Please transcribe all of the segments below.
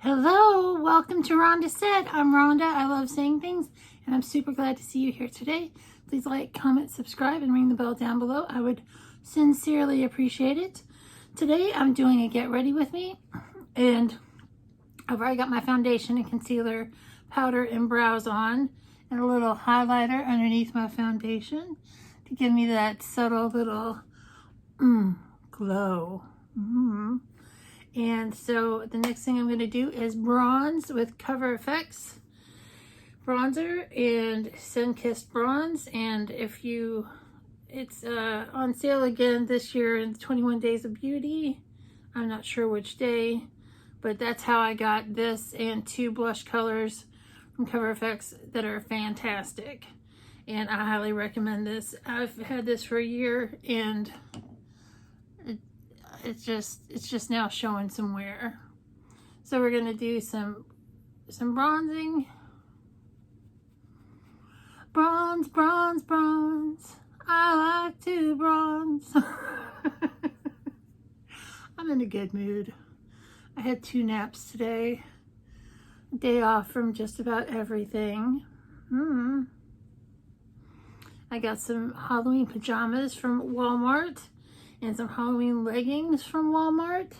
Hello, welcome to Rhonda Said. I'm Rhonda. I love saying things, and I'm super glad to see you here today. Please like, comment, subscribe, and ring the bell down below. I would sincerely appreciate it. Today, I'm doing a get ready with me, and I've already got my foundation and concealer, powder, and brows on, and a little highlighter underneath my foundation to give me that subtle little glow. And so the next thing I'm going to do is bronze with Cover FX bronzer and Sun-Kissed Bronze. And it's on sale again this year in 21 Days of Beauty. I'm not sure which day, but that's how I got this and two blush colors from Cover FX that are fantastic. And I highly recommend this. I've had this for a year, and it's just now showing some wear. So we're gonna do some bronzing. Bronze, bronze, bronze. I like to bronze. I'm in a good mood. I had 2 naps today. A day off from just about everything. I got some Halloween pajamas from Walmart and some Halloween leggings from Walmart,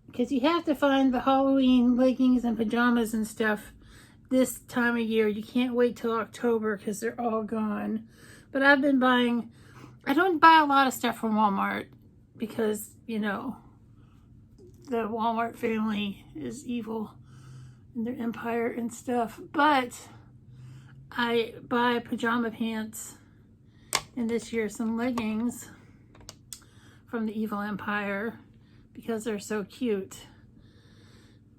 because you have to find the Halloween leggings and pajamas and stuff this time of year. You can't wait till October because they're all gone. But I've been buying, I don't buy a lot of stuff from Walmart because, you know, the Walmart family is evil in their empire and stuff. But I buy pajama pants and this year some leggings from the evil empire because they're so cute.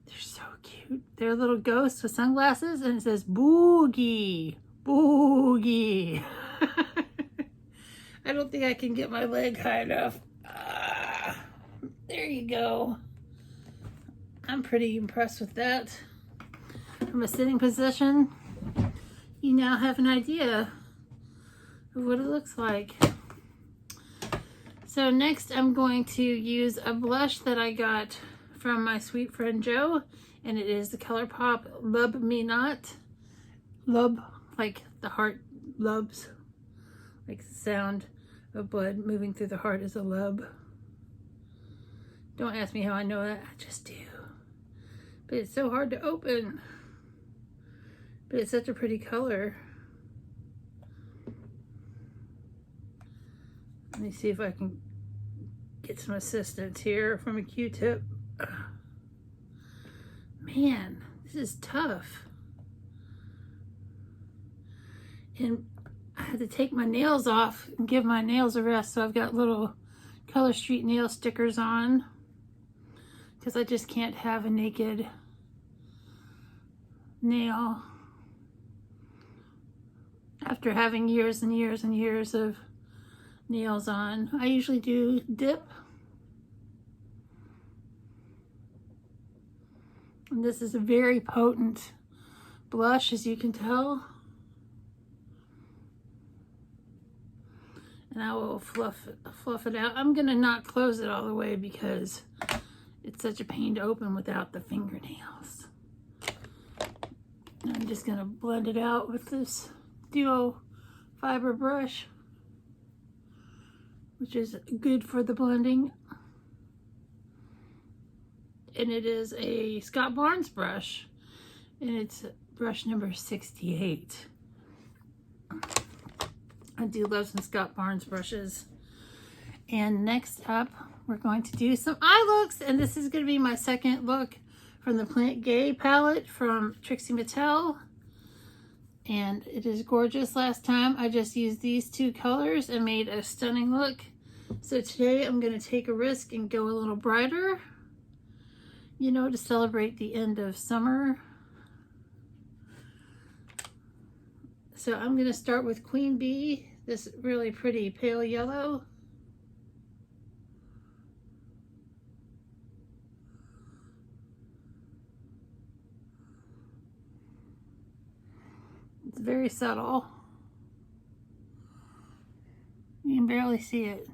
They're so cute. They're little ghosts with sunglasses, and it says boogie, boogie. I don't think I can get my leg high enough. There you go. I'm pretty impressed with that. From a sitting position, you now have an idea of what it looks like. So next I'm going to use a blush that I got from my sweet friend Joe, and it is the ColourPop Lub Me Not. Lub, like the heart lubs, like the sound of blood moving through the heart is a lub. Don't ask me how I know that, I just do. But it's so hard to open. But it's such a pretty color. Let me see if I can get some assistance here from a Q-tip. Man, this is tough. And I had to take my nails off and give my nails a rest, so I've got little Color Street nail stickers on because I just can't have a naked nail after having years and years and years of nails on. I usually do dip, and this is a very potent blush, as you can tell, and I will fluff it out. I'm gonna not close it all the way because it's such a pain to open without the fingernails. And I'm just gonna blend it out with this duo fiber brush, which is good for the blending. And it is a Scott Barnes brush, and it's brush number 68. I do love some Scott Barnes brushes. And next up, we're going to do some eye looks, and this is going to be my second look from the Plant Gay palette from Trixie Mattel. And it is gorgeous. Last time I just used these 2 colors and made a stunning look. So today I'm going to take a risk and go a little brighter, you know, to celebrate the end of summer. So I'm going to start with Queen Bee, this really pretty pale yellow. It's very subtle. You can barely see it,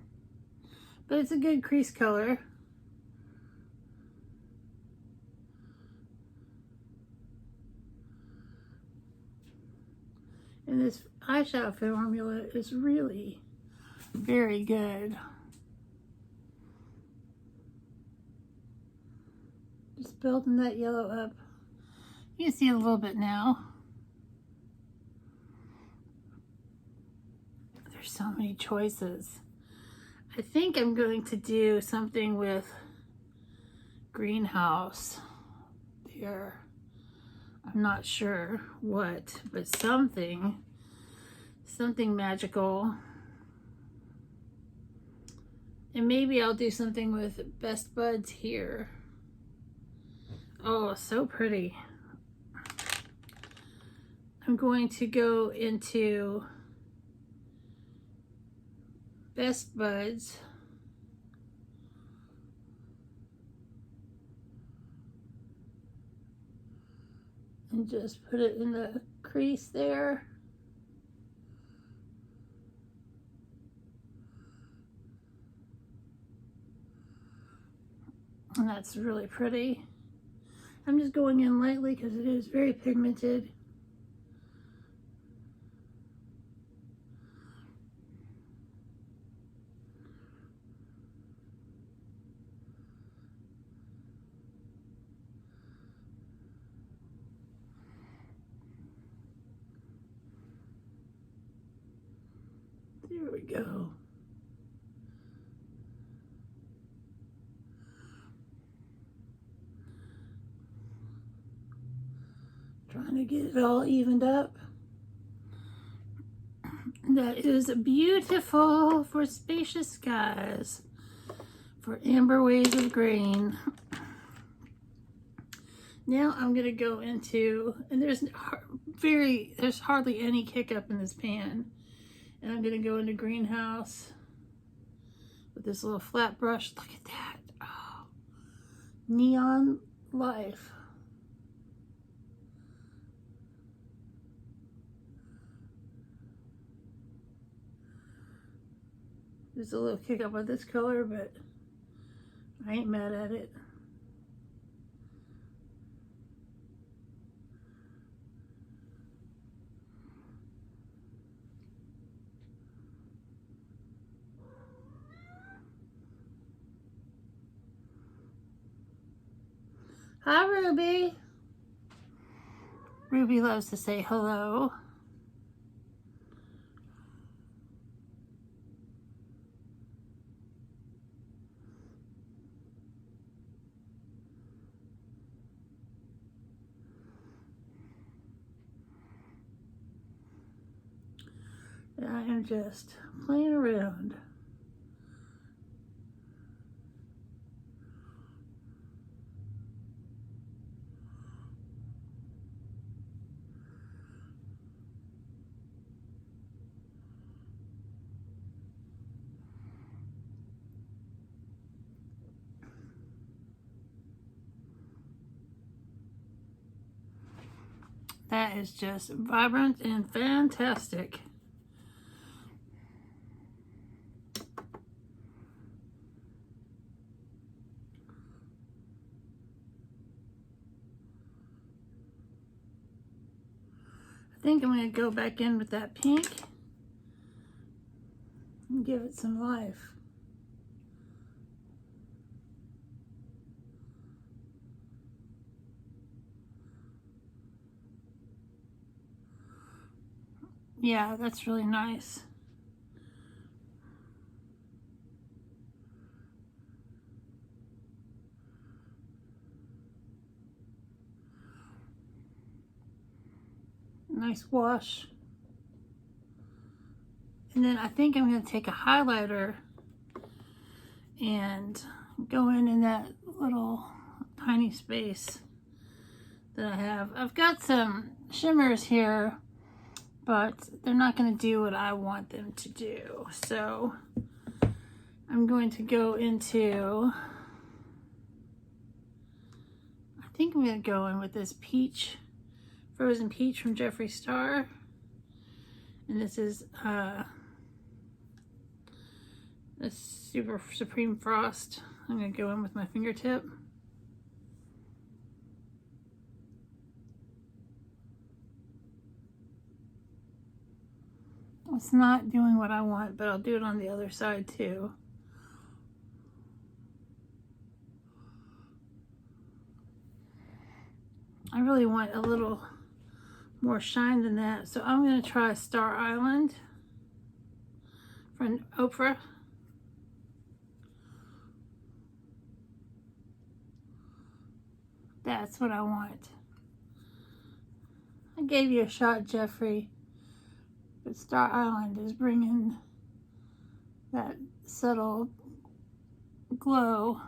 but it's a good crease color. And this eyeshadow formula is really very good. Just building that yellow up. You can see a little bit now. There's so many choices. I think I'm going to do something with greenhouse there. I'm not sure what, but something magical. And maybe I'll do something with Best Buds here. Oh, so pretty. I'm going to go into Best Buds. And just put it in the crease there. And that's really pretty. I'm just going in lightly because it is very pigmented. There we go. Trying to get it all evened up. That is beautiful for spacious skies, for amber waves of grain. Now I'm gonna go into, and there's hardly any kick up in this pan. And I'm gonna go into greenhouse with this little flat brush. Look at that. Oh, neon life. There's a little kick up with this color, but I ain't mad at it. Hi, Ruby. Ruby loves to say hello. And I am just playing around. That is just vibrant and fantastic. I think I'm going to go back in with that pink and give it some life. Yeah, that's really nice. Nice wash. And then I think I'm going to take a highlighter and go in that little tiny space that I have. I've got some shimmers here, but they're not going to do what I want them to do. So I'm going to go into, I think I'm going to go in with this peach, frozen peach from Jeffree Star. And this is a Super Supreme Frost. I'm going to go in with my fingertip. It's not doing what I want, but I'll do it on the other side too. I really want a little more shine than that, so I'm going to try Star Island from Oprah. That's what I want. I gave you a shot, Jeffrey, but Star Island is bringing that subtle glow.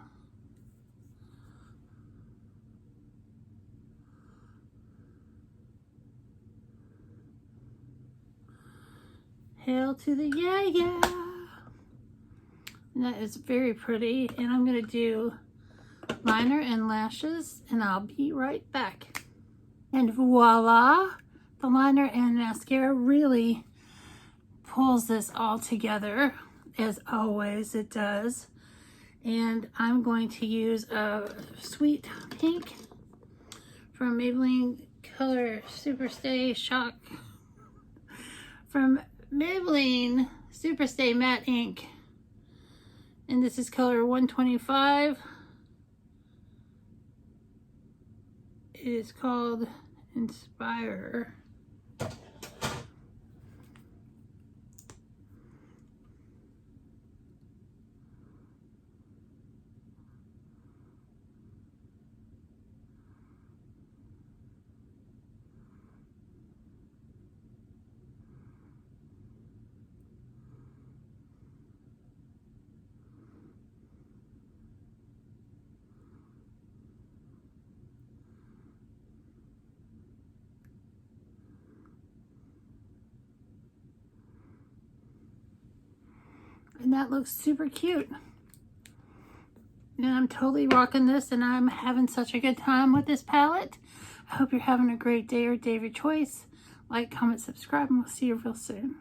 Hail to the yeah, yeah. And that is very pretty. And I'm going to do liner and lashes, and I'll be right back. And voila! The liner and mascara really pulls this all together, as always it does. And I'm going to use a sweet pink from Maybelline Color Superstay Shock from Maybelline Superstay Matte Ink, and this is color 125. It is called Inspire. And that looks super cute. And I'm totally rocking this, and I'm having such a good time with this palette. I hope you're having a great day or day of your choice. Like, comment, subscribe, and we'll see you real soon.